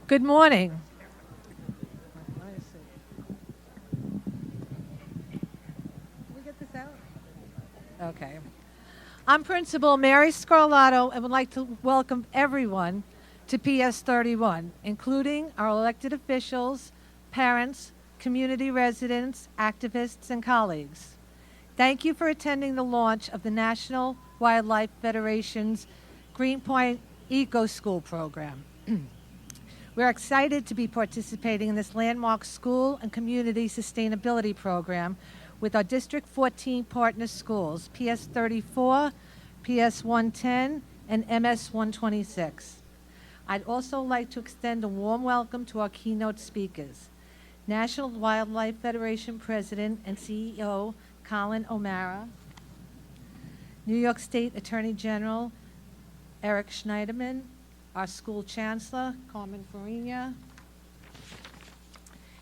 Good morning. Can we get this out? Okay. I'm Principal Mary Scarlato and would like to welcome everyone to PS 31, including our elected officials, parents, community residents, activists, and colleagues. Thank you for attending the launch of the National Wildlife Federation's Greenpoint Eco-School program. We're excited to be participating in this landmark school and community sustainability program with our District 14 partner schools, PS 34, PS 110, and MS 126. I'd also like to extend a warm welcome to our keynote speakers, National Wildlife Federation President and CEO Collin O'Mara, New York State Attorney General Eric Schneiderman, our school chancellor, Carmen Fariña,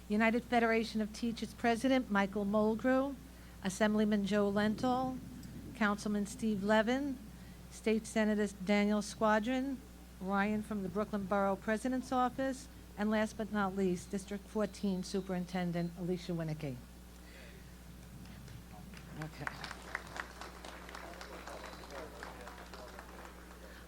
United Federation of Teachers President Michael Mulgrew, Assemblyman Joe Lentil, Councilman Steve Levin, State Senator Daniel Squadron, Ryan from the Brooklyn Borough President's Office, and last but not least, District 14 Superintendent Alicia Winicky. Okay.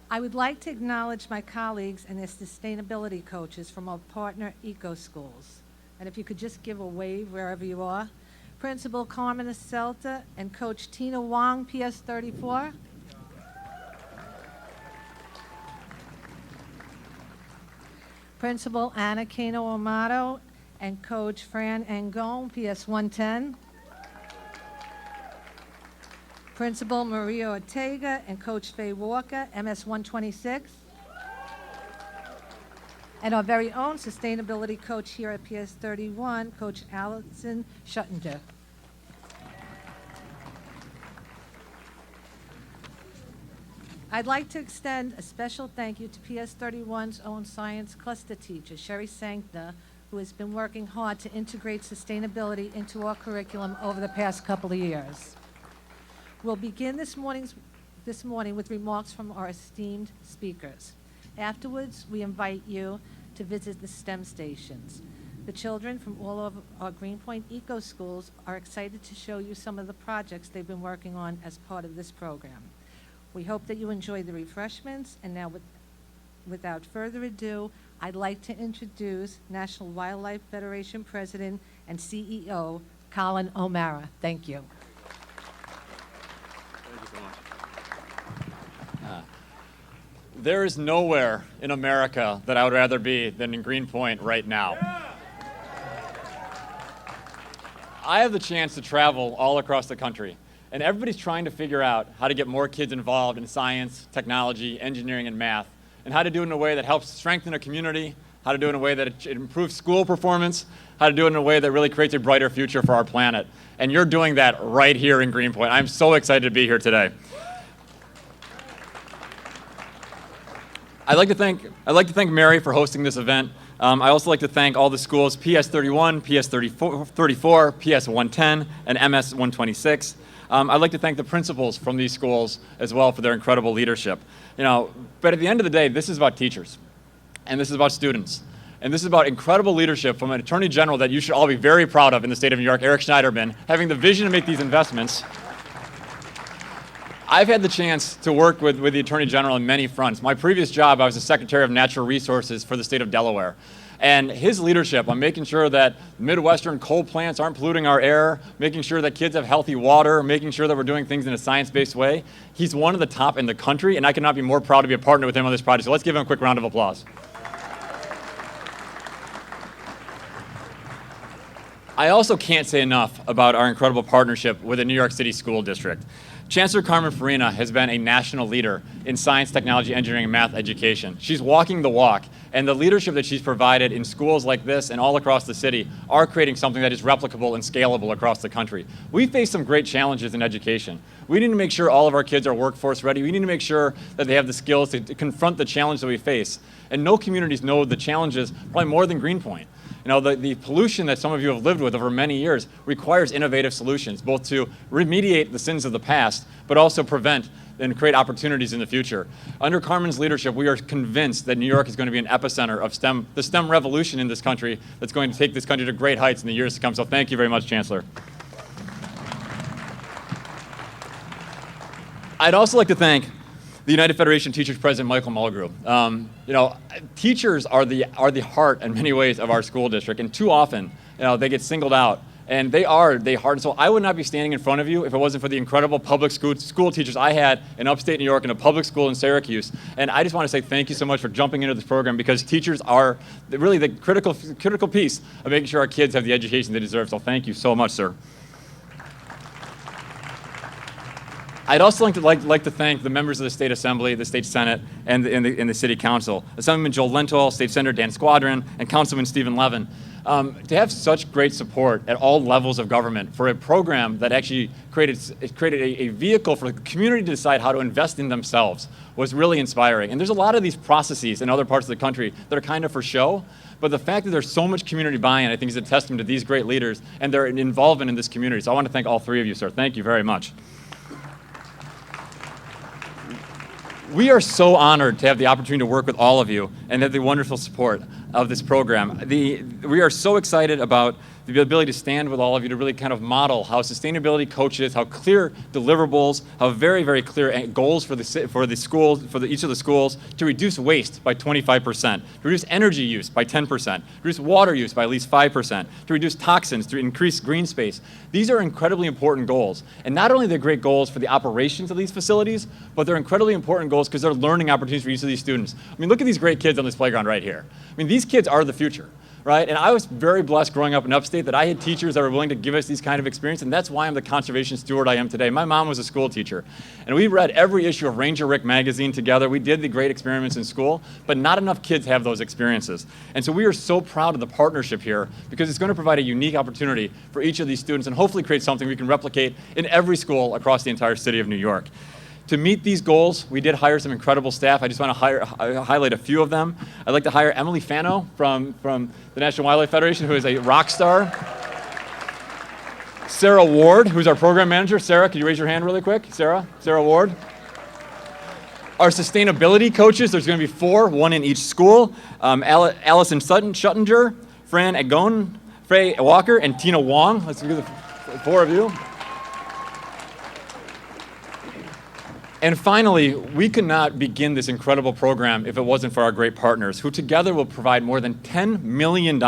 I would like to acknowledge my colleagues and their sustainability coaches from our partner Eco-Schools. And if you could just give a wave wherever you are. Principal Carmen Celta and Coach Tina Wong, PS 34. Principal Anna Cano Amato and Coach Fran Angon, PS 110. Principal Maria Ortega and Coach Faye Walker, MS 126. And our very own sustainability coach here at PS 31, Coach Allison Schuttinger. I'd like to extend a special thank you to PS 31's own science cluster teacher, Sherry Sankta, who has been working hard to integrate sustainability into our curriculum over the past couple of years. We'll begin this morning with remarks from our esteemed speakers. Afterwards, we invite you to visit the STEM stations. The children from all of our Greenpoint Eco-Schools are excited to show you some of the projects they've been working on as part of this program. We hope that you enjoy the refreshments, and now without further ado, I'd like to introduce National Wildlife Federation President and CEO, Collin O'Mara. Thank you. There is nowhere in America that I would rather be than in Greenpoint right now. Yeah. I have the chance to travel all across the country, and everybody's trying to figure out how to get more kids involved in science, technology, engineering, and math, and how to do it in a way that helps strengthen a community, how to do it in a way that it improves school performance, how to do it in a way that really creates a brighter future for our planet. And you're doing that right here in Greenpoint. I'm so excited to be here today. I'd like to thank Mary for hosting this event. I also like to thank all the schools, PS 31, PS 34, PS 110, and MS 126. I'd like to thank the principals from these schools as well for their incredible leadership. But at the end of the day, this is about teachers, and this is about students, and this is about incredible leadership from an Attorney General that you should all be very proud of in the state of New York, Eric Schneiderman, having the vision to make these investments. I've had the chance to work with the Attorney General on many fronts. My previous job, I was the Secretary of Natural Resources for the state of Delaware. And his leadership on making sure that Midwestern coal plants aren't polluting our air, making sure that kids have healthy water, making sure that we're doing things in a science-based way, he's one of the top in the country, and I could not be more proud to be a partner with him on this project. So let's give him a quick round of applause. I also can't say enough about our incredible partnership with the New York City School District. Chancellor Carmen Fariña has been a national leader in science, technology, engineering, and math education. She's walking the walk, and the leadership that she's provided in schools like this and all across the city are creating something that is replicable and scalable across the country. We face some great challenges in education. We need to make sure all of our kids are workforce ready. We need to make sure that they have the skills to confront the challenge that we face. And no communities know the challenges probably more than Greenpoint. The pollution that some of you have lived with over many years requires innovative solutions, both to remediate the sins of the past, but also prevent and create opportunities in the future. Under Carmen's leadership, we are convinced that New York is going to be an epicenter of the STEM revolution in this country that's going to take this country to great heights in the years to come. So thank you very much, Chancellor. I'd also like to thank the United Federation of Teachers President Michael Mulgrew. Teachers are the heart in many ways of our school district, and too often, they get singled out. And they heart and soul. I would not be standing in front of you if it wasn't for the incredible public school teachers I had in upstate New York in a public school in Syracuse. And I just want to say thank you so much for jumping into this program, because teachers are really the critical piece of making sure our kids have the education they deserve. So thank you so much, sir. I'd also like to thank the members of the State Assembly, the State Senate, and the City Council. Assemblyman Joel Lentil, State Senator Dan Squadron, and Councilman Stephen Levin. To have such great support at all levels of government for a program that actually created a vehicle for the community to decide how to invest in themselves was really inspiring. And there's a lot of these processes in other parts of the country that are kind of for show, but the fact that there's so much community buy-in, I think, is a testament to these great leaders and their involvement in this community. So I want to thank all three of you, sir. Thank you very much. We are so honored to have the opportunity to work with all of you and have the wonderful support of this program. We are so excited about the ability to stand with all of you to really kind of model how sustainability coaches, how clear deliverables, how very, very clear goals for the schools, each of the schools, to reduce waste by 25%, to reduce energy use by 10%, to reduce water use by at least 5%, to reduce toxins, to increase green space. These are incredibly important goals. And not only are they great goals for the operations of these facilities, but they're incredibly important goals because they're learning opportunities for each of these students. I mean, look at these great kids on this playground right here. I mean, these kids are the future. Right? And I was very blessed growing up in upstate that I had teachers that were willing to give us these kind of experience, and that's why I'm the conservation steward I am today. My mom was a school teacher, and we read every issue of Ranger Rick magazine together. We did the great experiments in school, but not enough kids have those experiences. And so we are so proud of the partnership here, because it's going to provide a unique opportunity for each of these students and hopefully create something we can replicate in every school across the entire city of New York. To meet these goals, we did hire some incredible staff. I just want to highlight a few of them. I'd like to hire Emily Fano from the National Wildlife Federation, who is a rock star. Sarah Ward, who's our program manager. Sarah, can you raise your hand really quick? Sarah Ward. Our sustainability coaches, there's going to be 4, 1 in each school. Allison Schuttinger, Fran Agon, Frey Walker, and Tina Wong. Let's do the 4 of you. And finally, we could not begin this incredible program if it wasn't for our great partners, who together will provide more than $10 million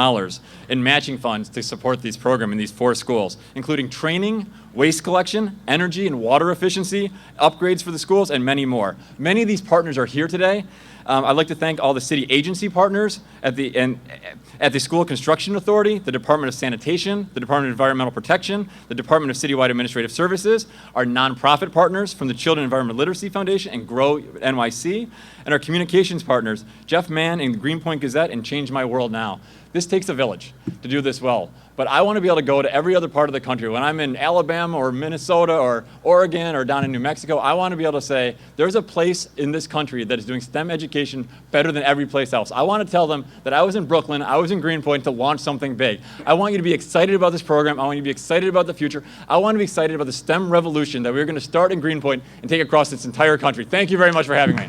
in matching funds to support this program in these 4 schools, including training, waste collection, energy and water efficiency, upgrades for the schools, and many more. Many of these partners are here today. I'd like to thank all the city agency partners at the School Construction Authority, the Department of Sanitation, the Department of Environmental Protection, the Department of Citywide Administrative Services, our nonprofit partners from the Children Environment Literacy Foundation and Grow NYC, and our communications partners, Jeff Mann and the Greenpoint Gazette and Change My World Now. This takes a village to do this well. But I want to be able to go to every other part of the country. When I'm in Alabama or Minnesota or Oregon or down in New Mexico, I want to be able to say, there's a place in this country that is doing STEM education better than every place else. I want to tell them that I was in Brooklyn, I was in Greenpoint to launch something big. I want you to be excited about this program. I want you to be excited about the future. I want to be excited about the STEM revolution that we're going to start in Greenpoint and take across this entire country. Thank you very much for having me.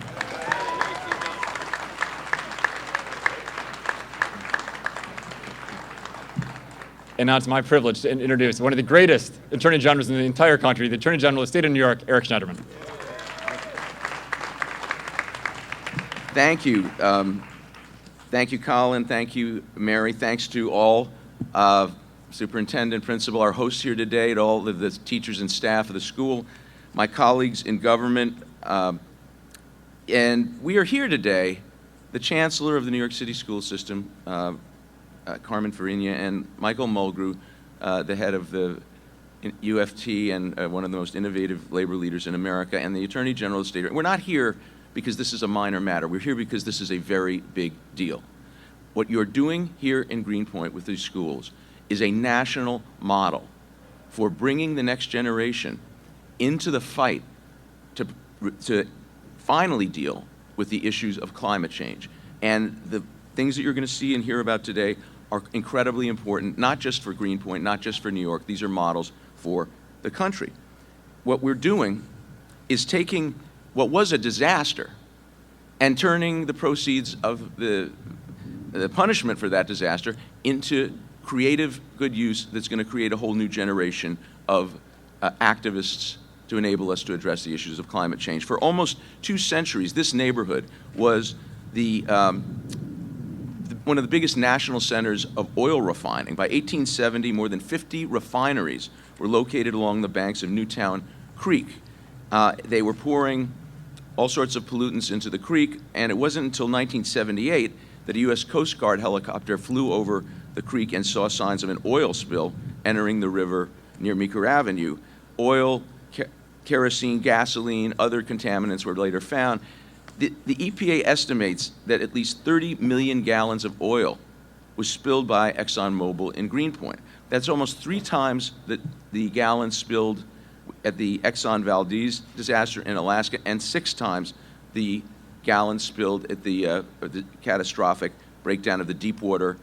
And now it's my privilege to introduce one of the greatest attorney generals in the entire country, the Attorney General of the State of New York, Eric Schneiderman. Thank you. Thank you, Collin. Thank you, Mary. Thanks to all, superintendent, principal, our hosts here today, to all of the teachers and staff of the school, my colleagues in government. And we are here today, the Chancellor of the New York City school system, Carmen Fariña, and Michael Mulgrew, the head of the UFT and one of the most innovative labor leaders in America, and the Attorney General of the state. We're not here because this is a minor matter. We're here because this is a very big deal. What you're doing here in Greenpoint with these schools is a national model for bringing the next generation into the fight to finally deal with the issues of climate change. And the things that you're going to see and hear about today are incredibly important, not just for Greenpoint, not just for New York. These are models for the country. What we're doing is taking what was a disaster and turning the proceeds of the punishment for that disaster into creative good use that's going to create a whole new generation of activists to enable us to address the issues of climate change. For almost 2 centuries, this neighborhood was one of the biggest national centers of oil refining. By 1870, more than 50 refineries were located along the banks of Newtown Creek. They were pouring all sorts of pollutants into the creek, and it wasn't until 1978 that a U.S. Coast Guard helicopter flew over the creek and saw signs of an oil spill entering the river near Meeker Avenue. Oil, kerosene, gasoline, other contaminants were later found. The EPA estimates that at least 30 million gallons of oil was spilled by ExxonMobil in Greenpoint. That's almost 3 times the gallons spilled at the Exxon Valdez disaster in Alaska, and 6 times the gallons spilled at the catastrophic breakdown of the Deepwater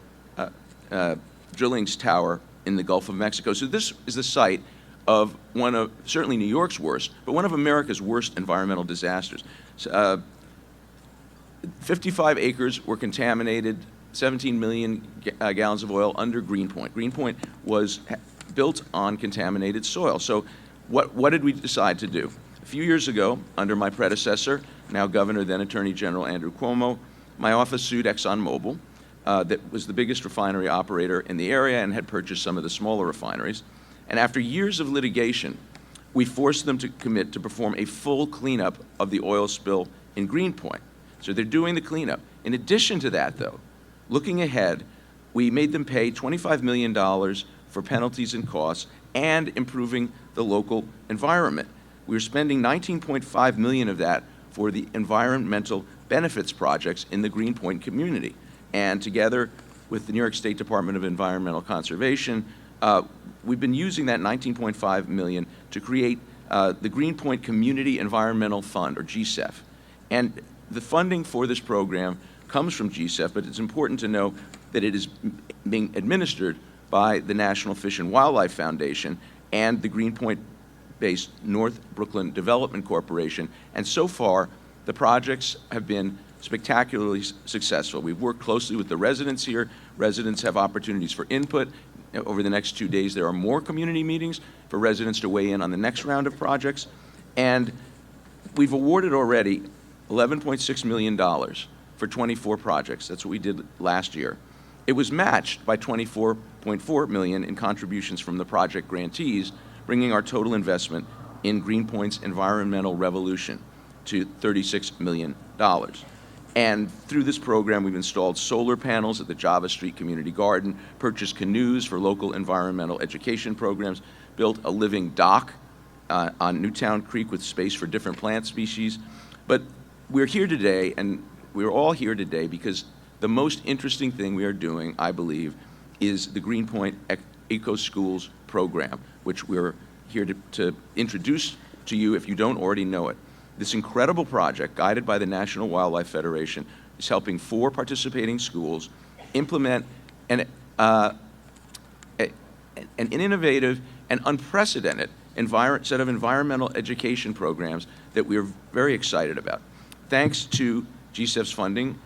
drillings tower in the Gulf of Mexico. So this is the site of one of, certainly New York's worst, but one of America's worst environmental disasters. 55 acres were contaminated, 17 million gallons of oil under Greenpoint. Greenpoint was built on contaminated soil. So what did we decide to do? A few years ago, under my predecessor, now Governor, then Attorney General Andrew Cuomo, my office sued ExxonMobil, that was the biggest refinery operator in the area and had purchased some of the smaller refineries. And after years of litigation, we forced them to commit to perform a full cleanup of the oil spill in Greenpoint. So they're doing the cleanup. In addition to that, though, looking ahead, we made them pay $25 million for penalties and costs and improving the local environment. We were spending $19.5 million of that for the environmental benefits projects in the Greenpoint community. And together with the New York State Department of Environmental Conservation, we've been using that $19.5 million to create the Greenpoint Community Environmental Fund, or GSEF. And the funding for this program comes from GSEF, but it's important to know that it is being administered by the National Fish and Wildlife Foundation and the Greenpoint-based North Brooklyn Development Corporation. And so far, the projects have been spectacularly successful. We've worked closely with the residents here. Residents have opportunities for input. Over the next 2 days, there are more community meetings for residents to weigh in on the next round of projects. And we've awarded already $11.6 million for 24 projects. That's what we did last year. It was matched by $24.4 million in contributions from the project grantees, bringing our total investment in Greenpoint's environmental revolution to $36 million. And through this program, we've installed solar panels at the Java Street Community Garden, purchased canoes for local environmental education programs, built a living dock on Newtown Creek with space for different plant species. But we're here today, and we're all here today because the most interesting thing we are doing, I believe, is the Greenpoint Eco-Schools program, which we're here to introduce to you if you don't already know it. This incredible project, guided by the National Wildlife Federation, is helping 4 participating schools implement an innovative and unprecedented set of environmental education programs that we are very excited about. Thanks to GSEF's funding,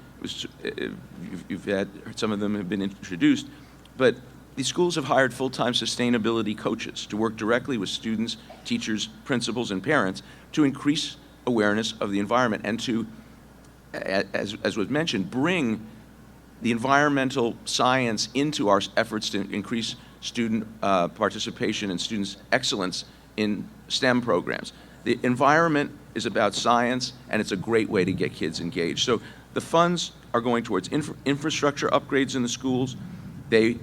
you've had, some of them have been introduced, but these schools have hired full-time sustainability coaches to work directly with students, teachers, principals, and parents to increase awareness of the environment and to, as was mentioned, bring the environmental science into our efforts to increase student participation and students' excellence in STEM programs. The environment is about science, and it's a great way to get kids engaged. So the funds are going towards infrastructure upgrades in the schools. They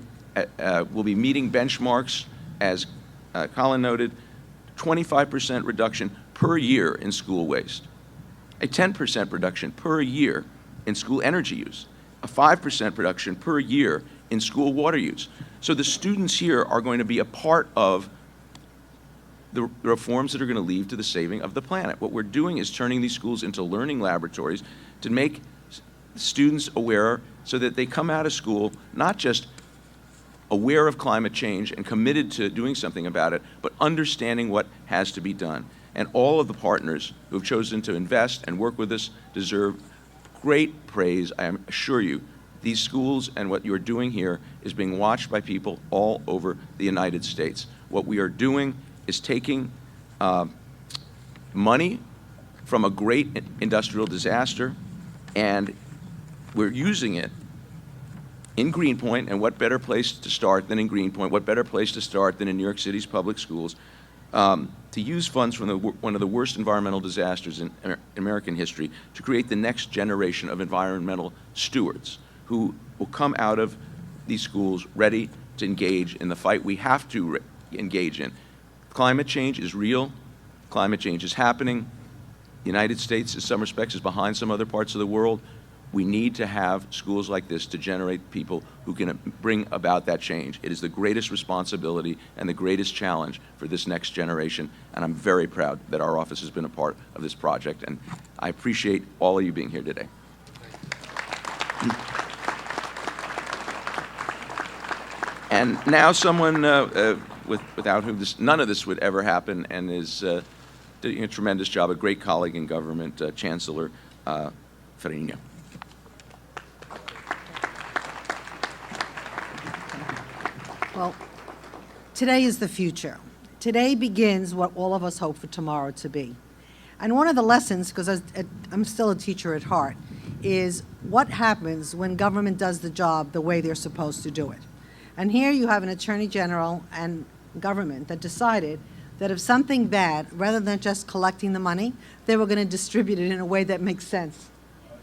will be meeting benchmarks, as Collin noted, 25% reduction per year in school waste, a 10% reduction per year in school energy use, a 5% reduction per year in school water use. So the students here are going to be a part of the reforms that are going to lead to the saving of the planet. What we're doing is turning these schools into learning laboratories to make students aware so that they come out of school not just aware of climate change and committed to doing something about it, but understanding what has to be done. And all of the partners who have chosen to invest and work with us deserve great praise. I assure you, these schools and what you're doing here is being watched by people all over the United States. What we are doing is taking money from a great industrial disaster, and we're using it in Greenpoint. And what better place to start than in Greenpoint? What better place to start than in New York City's public schools? To use funds from one of the worst environmental disasters in American history to create the next generation of environmental stewards who will come out of these schools ready to engage in the fight we have to engage in. Climate change is real. Climate change is happening. The United States, in some respects, is behind some other parts of the world. We need to have schools like this to generate people who can bring about that change. It is the greatest responsibility and the greatest challenge for this next generation, and I'm very proud that our office has been a part of this project, and I appreciate all of you being here today. And now someone without whom none of this would ever happen, and is doing a tremendous job, a great colleague in government, Chancellor Fariña. Well, today is the future. Today begins what all of us hope for tomorrow to be. And one of the lessons, because I'm still a teacher at heart, is what happens when government does the job the way they're supposed to do it. And here you have an attorney general and government that decided that if something bad, rather than just collecting the money, they were going to distribute it in a way that makes sense.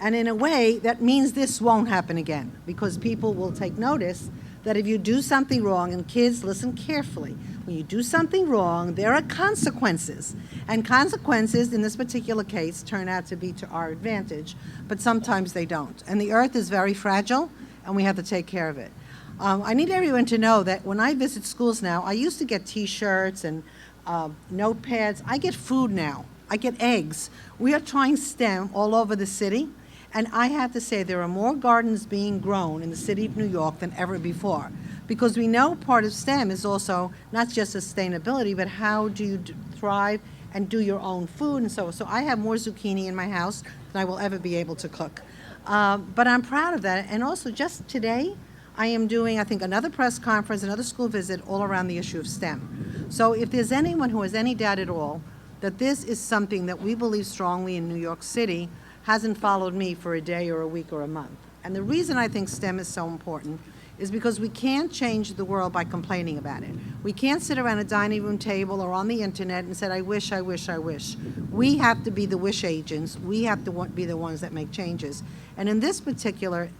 And in a way that means this won't happen again, because people will take notice that if you do something wrong, and kids, listen carefully, when you do something wrong, there are consequences. And consequences, in this particular case, turn out to be to our advantage, but sometimes they don't. And the earth is very fragile, and we have to take care of it. I need everyone to know that when I visit schools now, I used to get T-shirts and notepads. I get food now. I get eggs. We are trying STEM all over the city. And I have to say there are more gardens being grown in the city of New York than ever before, because we know part of STEM is also not just sustainability, but how do you thrive and do your own food and so on. So I have more zucchini in my house than I will ever be able to cook. But I'm proud of that. And also just today, I am doing, I think, another press conference, another school visit all around the issue of STEM. So if there's anyone who has any doubt at all that this is something that we believe strongly in New York City, hasn't followed me for a day or a week or a month. And the reason I think STEM is so important is because we can't change the world by complaining about it. We can't sit around a dining room table or on the internet and say, I wish, I wish, I wish. We have to be the wish agents. We have to be the ones that make changes. And in this particular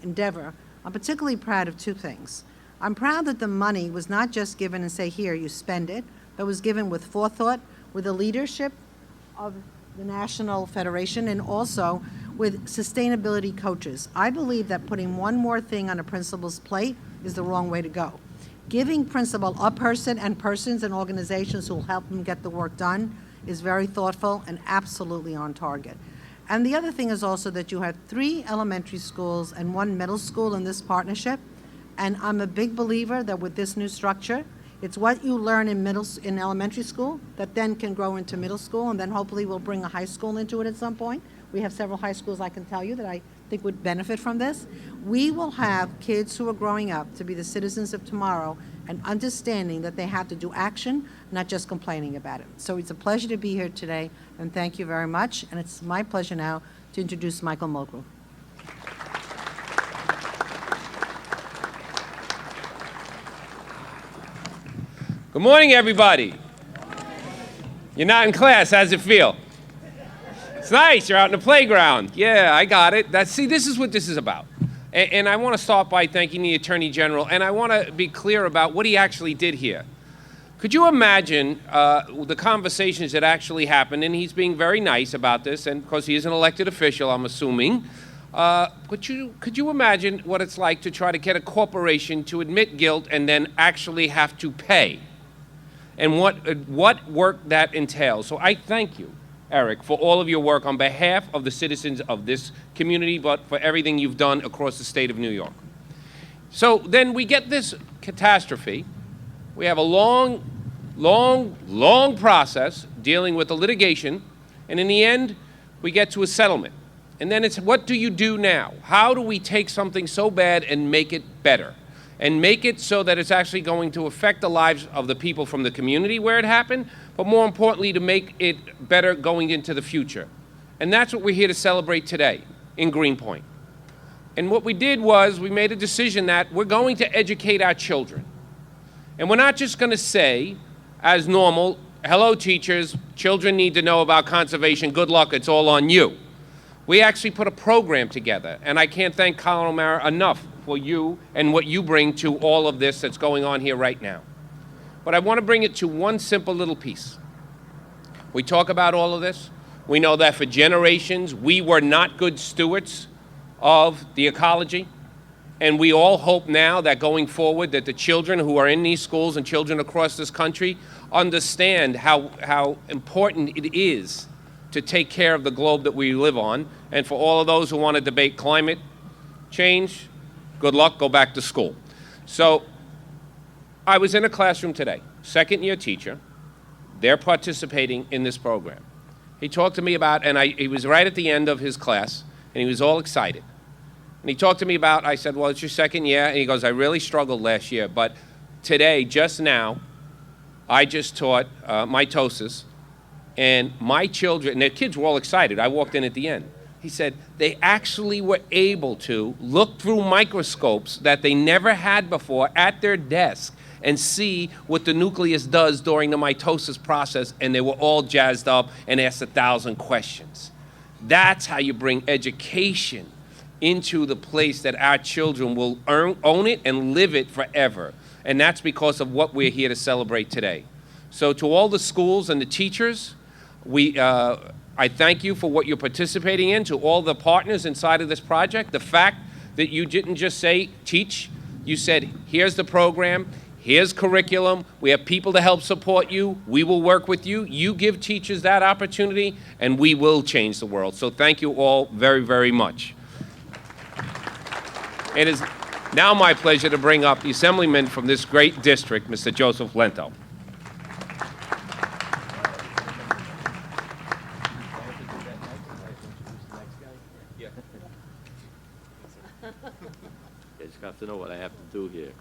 endeavor, I'm particularly proud of two things. I'm proud that the money was not just given and say, here, you spend it, but was given with forethought, with the leadership of the National Federation, and also with sustainability coaches. I believe that putting one more thing on a principal's plate is the wrong way to go. Giving principal a person and persons and organizations who will help them get the work done is very thoughtful and absolutely on target. And the other thing is also that you have 3 elementary schools and 1 middle school in this partnership. And I'm a big believer that with this new structure, it's what you learn in elementary school that then can grow into middle school, and then hopefully we'll bring a high school into it at some point. We have several high schools, I can tell you, that I think would benefit from this. We will have kids who are growing up to be the citizens of tomorrow and understanding that they have to do action, not just complaining about it. So it's a pleasure to be here today, and thank you very much. And it's my pleasure now to introduce Michael Mulgrew. Good morning, everybody. You're not in class. How's it feel? It's nice. You're out in the playground. Yeah, I got it. See, this is what this is about. And I want to start by thanking the Attorney General, and I want to be clear about what he actually did here. Could you imagine the conversations that actually happened? And he's being very nice about this, and because he is an elected official, I'm assuming. Could you imagine what it's like to try to get a corporation to admit guilt and then actually have to pay? And what work that entails. So I thank you, Eric, for all of your work on behalf of the citizens of this community, but for everything you've done across the state of New York. So then we get this catastrophe. We have a long long process dealing with the litigation, and in the end, we get to a settlement. And then it's, what do you do now? How do we take something so bad and make it better? And make it so that it's actually going to affect the lives of the people from the community where it happened, but more importantly, to make it better going into the future. And that's what we're here to celebrate today in Greenpoint. And what we did was we made a decision that we're going to educate our children. And we're not just going to say, as normal, hello teachers, children need to know about conservation, good luck, it's all on you. We actually put a program together, and I can't thank Collin O'Mara enough for you and what you bring to all of this that's going on here right now. But I want to bring it to one simple little piece. We talk about all of this. We know that for generations, we were not good stewards of the ecology. And we all hope now that going forward that the children who are in these schools and children across this country understand how important it is to take care of the globe that we live on. And for all of those who want to debate climate change, good luck, go back to school. So I was in a classroom today, second-year teacher. They're participating in this program. He talked to me about, and he was right at the end of his class, and he was all excited. And he talked to me about, I said, well, it's your second year. And he goes, I really struggled last year, but today, just now, I just taught mitosis, and my children, and their kids were all excited. I walked in at the end. He said they actually were able to look through microscopes that they never had before at their desk and see what the nucleus does during the mitosis process, and they were all jazzed up and asked 1,000 questions. That's how you bring education into the place that our children will own it and live it forever. And that's because of what we're here to celebrate today. So to all the schools and the teachers, I thank you for what you're participating in. To all the partners inside of this project, the fact that you didn't just say, teach, you said, here's the program, here's curriculum, we have people to help support you, we will work with you. You give teachers that opportunity, and we will change the world. So thank you all very, very much. It is now my pleasure to bring up the Assemblyman from this great district, Mr. Joseph Lento. I just have to know what I have to do here.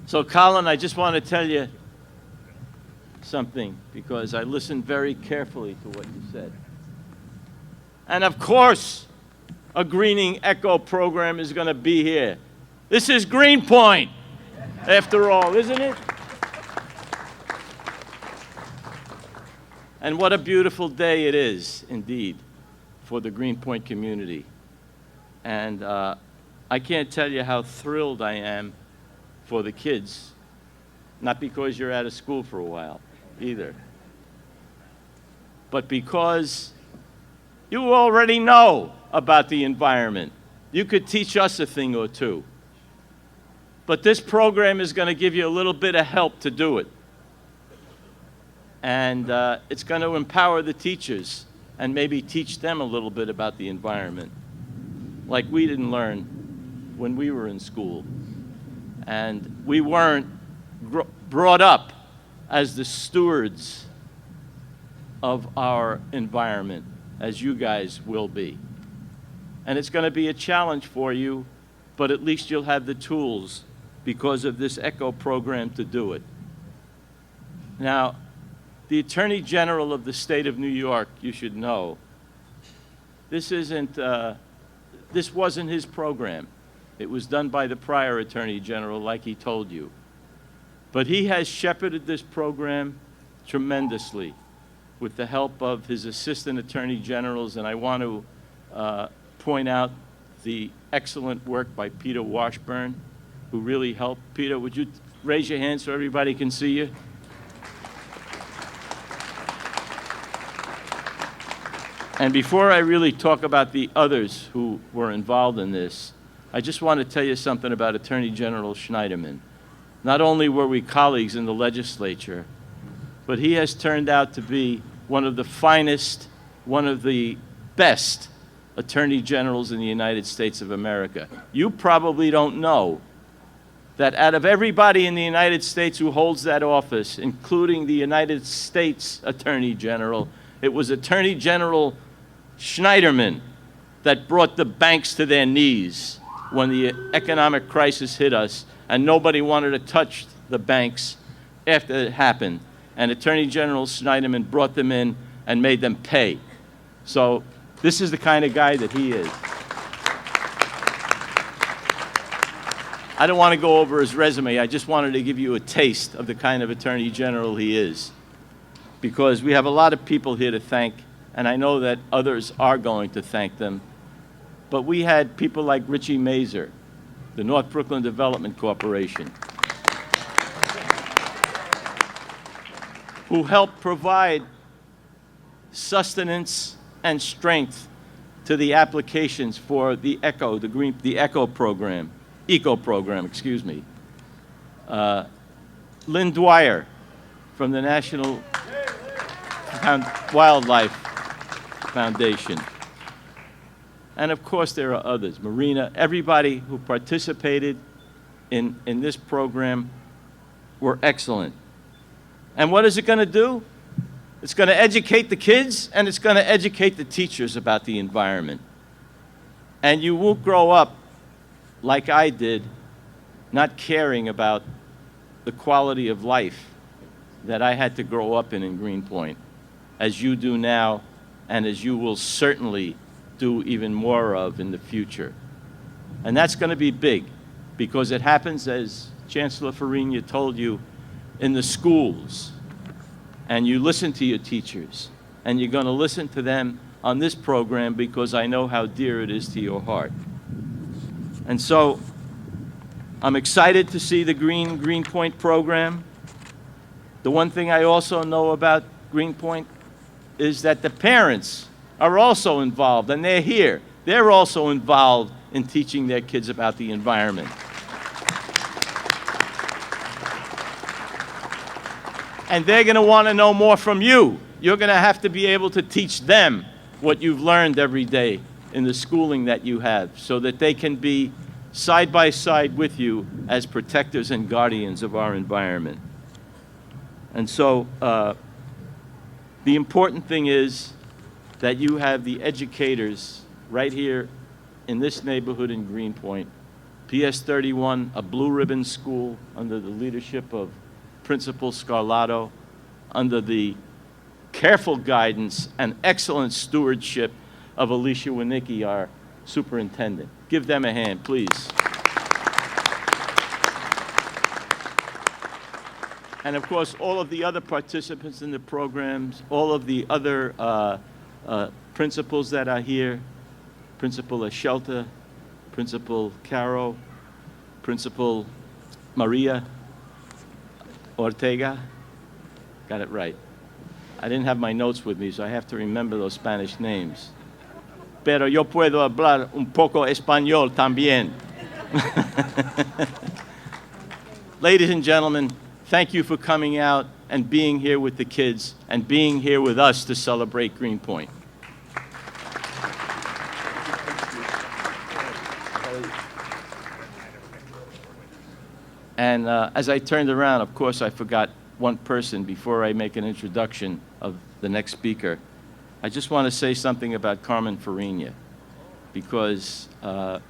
So, Collin, I just want to tell you something because I listened very carefully to what you said. And of course, a greening eco program is going to be here. This is Greenpoint, after all, isn't it? And what a beautiful day it is, indeed, for the Greenpoint community. And I can't tell you how thrilled I am for the kids, not because you're out of school for a while, either, but because you already know about the environment. You could teach us a thing or two. But this program is going to give you a little bit of help to do it. And it's going to empower the teachers and maybe teach them a little bit about the environment, like we didn't learn when we were in school. And we weren't brought up as the stewards of our environment, as you guys will be. And it's going to be a challenge for you, but at least you'll have the tools because of this ECHO program to do it. Now, the Attorney General of the state of New York, you should know, this wasn't his program. It was done by the prior Attorney General, like he told you. But he has shepherded this program tremendously with the help of his assistant attorney generals, and I want to point out the excellent work by Peter Washburn, who really helped. Peter, would you raise your hand so everybody can see you? And before I really talk about the others who were involved in this, I just want to tell you something about Attorney General Schneiderman. Not only were we colleagues in the legislature, but he has turned out to be one of the finest, one of the best attorney generals in the United States of America. You probably don't know that out of everybody in the United States who holds that office, including the United States Attorney General, it was Attorney General Schneiderman that brought the banks to their knees when the economic crisis hit us, and nobody wanted to touch the banks after it happened. And Attorney General Schneiderman brought them in and made them pay. So this is the kind of guy that he is. I don't want to go over his resume. I just wanted to give you a taste of the kind of Attorney General he is, because we have a lot of people here to thank, and I know that others are going to thank them. But we had people like Richie Mazer, the North Brooklyn Development Corporation, who helped provide sustenance and strength to the applications for the Eco program, excuse me. Lynn Dwyer from the National Wildlife Foundation. And of course there are others, Marina, everybody who participated in this program were excellent. And what is it going to do? It's going to educate the kids, and it's going to educate the teachers about the environment. And you won't grow up like I did, not caring about the quality of life that I had to grow up in Greenpoint, as you do now, and as you will certainly do even more of in the future. And that's going to be big, because it happens, as Chancellor Fariña told you, in the schools. And you listen to your teachers, and you're going to listen to them on this program, because I know how dear it is to your heart. And so I'm excited to see the Greenpoint program. The one thing I also know about Greenpoint is that the parents are also involved, and they're here. They're also involved in teaching their kids about the environment. And they're going to want to know more from you. You're going to have to be able to teach them what you've learned every day in the schooling that you have, so that they can be side by side with you as protectors and guardians of our environment. And so the important thing is that you have the educators right here in this neighborhood in Greenpoint. PS 31, a blue ribbon school under the leadership of Principal Scarlato, under the careful guidance and excellent stewardship of Alicia Winicki, our superintendent. Give them a hand, please. And of course, all of the other participants in the programs, all of the other principals that are here, Principal Eshelta, Principal Caro, Principal Maria Ortega. Got it right. I didn't have my notes with me, so I have to remember those Spanish names. Pero yo puedo hablar un poco español también. Ladies and gentlemen, thank you for coming out and being here with the kids and being here with us to celebrate Greenpoint. And as I turned around, of course, I forgot one person before I make an introduction of the next speaker. I just want to say something about Carmen Fariña, because I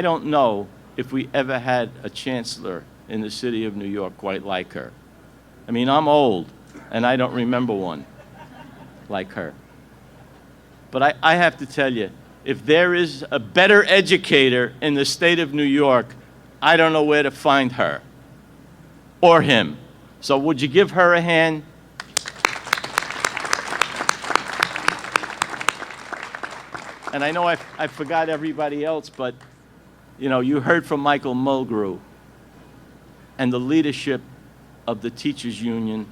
don't know if we ever had a chancellor in the city of New York quite like her. I mean, I'm old, and I don't remember one like her. But I have to tell you, if there is a better educator in the state of New York, I don't know where to find her or him. So would you give her a hand? And I know I forgot everybody else, but you know, you heard from Michael Mulgrew, and the leadership of the teachers union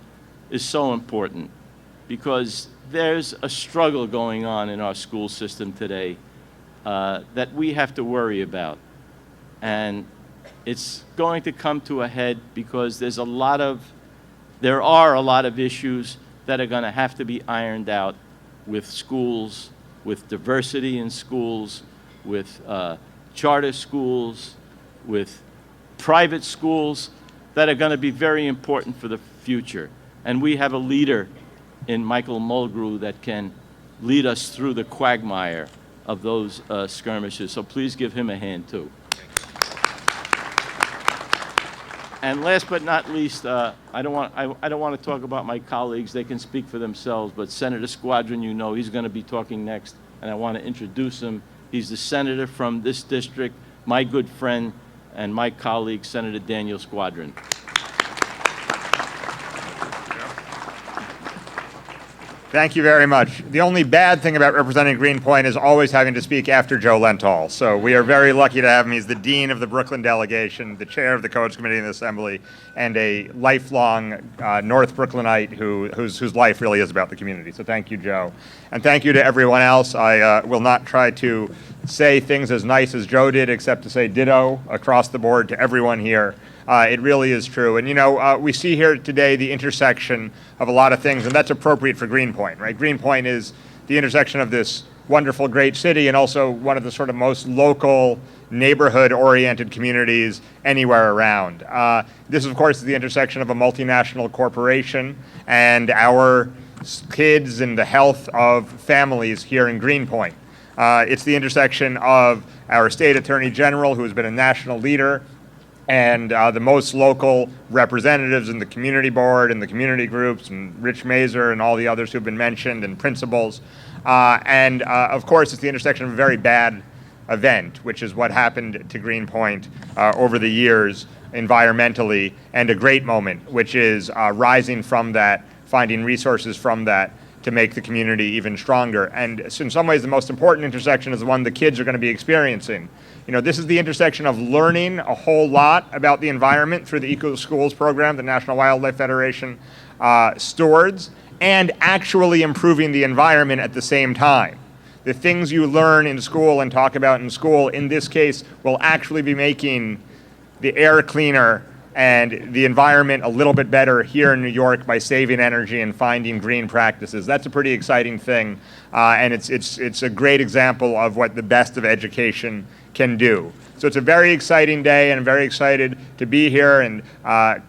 is so important, because there's a struggle going on in our school system today that we have to worry about. And it's going to come to a head because there are a lot of issues that are going to have to be ironed out with schools, with diversity in schools, with charter schools, with private schools that are going to be very important for the future. And we have a leader in Michael Mulgrew that can lead us through the quagmire of those skirmishes. So please give him a hand too. And last but not least, I don't want to talk about my colleagues. They can speak for themselves. But Senator Squadron, you know, he's going to be talking next, and I want to introduce him. He's the senator from this district, my good friend and my colleague, Senator Daniel Squadron. Thank you very much. The only bad thing about representing Greenpoint is always having to speak after Joe Lenthal. So we are very lucky to have him. He's the dean of the Brooklyn delegation, the chair of the Codes Committee in the Assembly, and a lifelong North Brooklynite whose life really is about the community. So thank you, Joe. And thank you to everyone else. I will not try to say things as nice as Joe did, except to say ditto across the board to everyone here. It really is true. And, you know, we see here today the intersection of a lot of things, and that's appropriate for Greenpoint, right? Greenpoint is the intersection of this wonderful, great city and also one of the sort of most local, neighborhood-oriented communities anywhere around. This, of course, is the intersection of a multinational corporation and our kids and the health of families here in Greenpoint. It's the intersection of our state attorney general, who has been a national leader, and the most local representatives in the community board and the community groups, and Rich Mazer and all the others who've been mentioned, and principals. Of course, it's the intersection of a very bad event, which is what happened to Greenpoint over the years environmentally, and a great moment, which is rising from that, finding resources from that to make the community even stronger. And in some ways, the most important intersection is the one the kids are going to be experiencing. You know, this is the intersection of learning a whole lot about the environment through the Eco-Schools program, the National Wildlife Federation stewards, and actually improving the environment at the same time. The things you learn in school and talk about in school, in this case, will actually be making the air cleaner and the environment a little bit better here in New York by saving energy and finding green practices. That's a pretty exciting thing, and it's a great example of what the best of education can do. So it's a very exciting day, and I'm very excited to be here and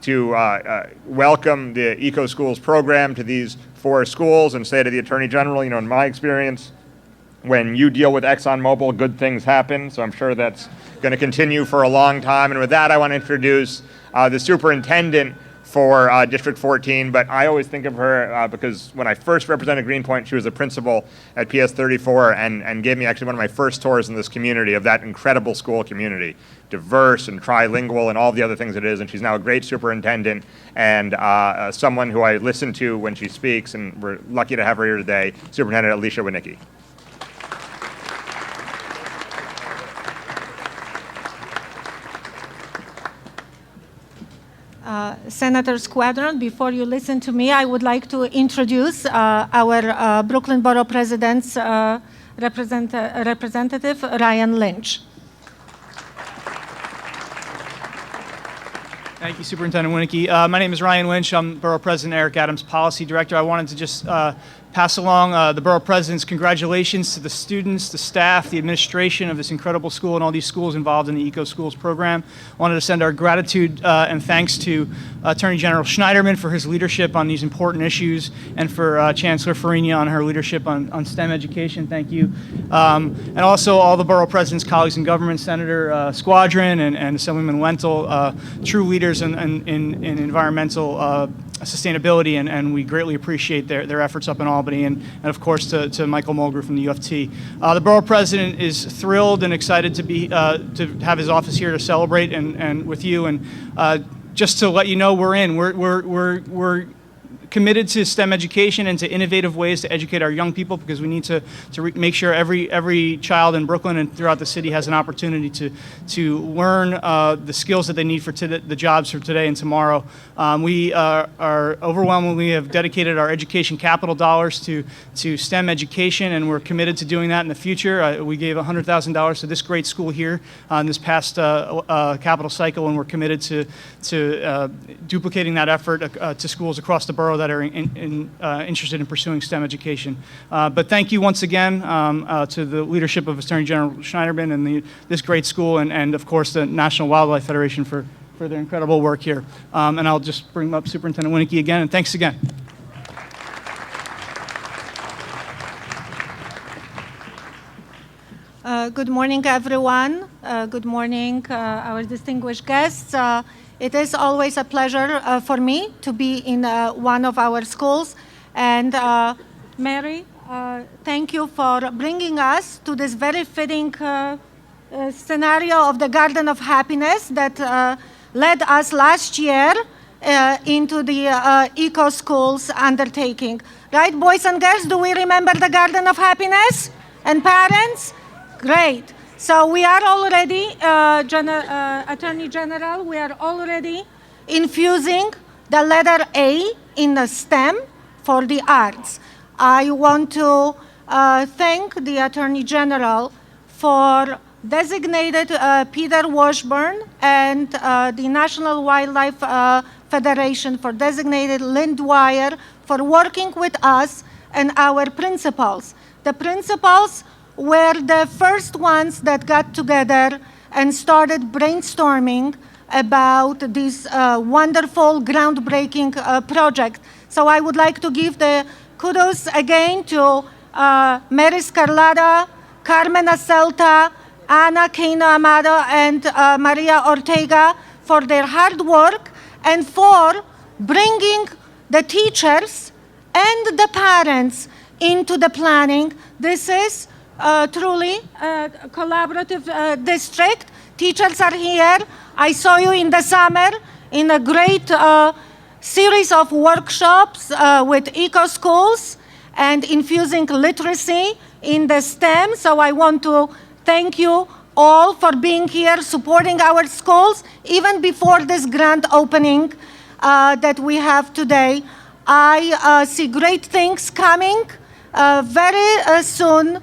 to welcome the Eco-Schools program to these 4 schools, and say to the Attorney General, you know, in my experience, when you deal with ExxonMobil, good things happen. So I'm sure that's going to continue for a long time. And with that, I want to introduce the superintendent for District 14, but I always think of her because when I first represented Greenpoint, she was a principal at PS 34 and gave me actually one of my first tours in this community of that incredible school community, diverse and trilingual and all the other things it is. And she's now a great superintendent and someone who I listen to when she speaks, and we're lucky to have her here today, Superintendent Alicia Winicki. Senator Squadron, before you listen to me, I would like to introduce our Brooklyn Borough President's representative, Ryan Lynch. Thank you, Superintendent Winicki. My name is Ryan Lynch. I'm Borough President Eric Adams' Policy Director. I wanted to just pass along the Borough President's congratulations to the students, the staff, the administration of this incredible school and all these schools involved in the Eco-Schools program. I wanted to send our gratitude and thanks to Attorney General Schneiderman for his leadership on these important issues, and for Chancellor Fariña on her leadership on STEM education. Thank you. And also all the Borough President's colleagues in government, Senator Squadron and Assemblyman Lenthal, true leaders in environmental sustainability, and we greatly appreciate their efforts up in Albany, and of course to Michael Mulgrew from the U of T. The Borough President is thrilled and excited to have his office here to celebrate and with you, and just to let you know, we're committed to STEM education and to innovative ways to educate our young people, because we need to make sure every child in Brooklyn and throughout the city has an opportunity to learn the skills that they need for the jobs for today and tomorrow. We are overwhelmingly have dedicated our education capital dollars to STEM education, and we're committed to doing that in the future. We gave $100,000 to this great school here in this past capital cycle, and we're committed to duplicating that effort to schools across the borough that are interested in pursuing STEM education. But thank you once again to the leadership of Attorney General Schneiderman and this great school, and of course the National Wildlife Federation for their incredible work here. And I'll just bring up Superintendent Winnicke again, and thanks again. Good morning, everyone. Good morning, our distinguished guests. It is always a pleasure for me to be in one of our schools. And Mary, thank you for bringing us to this very fitting scenario of the Garden of Happiness that led us last year into the Eco-Schools undertaking. Right, boys and girls, do we remember the Garden of Happiness? And parents? Great. So we are already, Attorney General, we are already infusing the letter A in the STEM for the arts. I want to thank the Attorney General for designated Peter Washburn and the National Wildlife Federation for designated Lynn Dwyer for working with us and our principals. The principals were the first ones that got together and started brainstorming about this wonderful, groundbreaking project. So I would like to give the kudos again to Mary Scarlata, Carmen Acelta, Ana Quino Amado, and Maria Ortega for their hard work and for bringing the teachers and the parents into the planning. This is truly a collaborative district. Teachers are here. I saw you in the summer in a great series of workshops with Eco-Schools and infusing literacy in the STEM. So I want to thank you all for being here, supporting our schools, even before this grand opening that we have today. I see great things coming very soon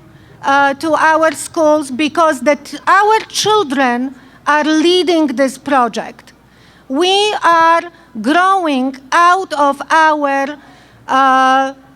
to our schools because our children are leading this project. We are growing out of our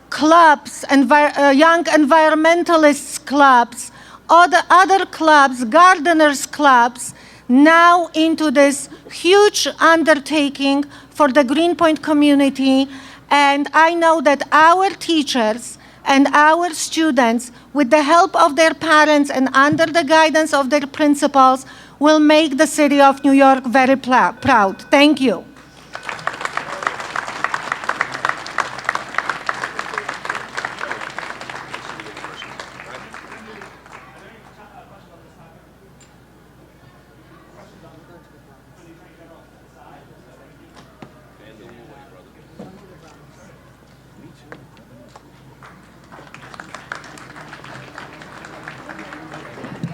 clubs, young environmentalists clubs, other clubs, gardeners clubs, now into this huge undertaking for the Greenpoint community. And I know that our teachers and our students, with the help of their parents and under the guidance of their principals, will make the city of New York very proud. Thank you.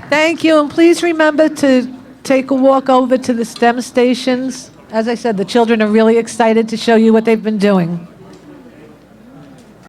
Thank you, and please remember to take a walk over to the STEM stations. As I said, the children are really excited to show you what they've been doing.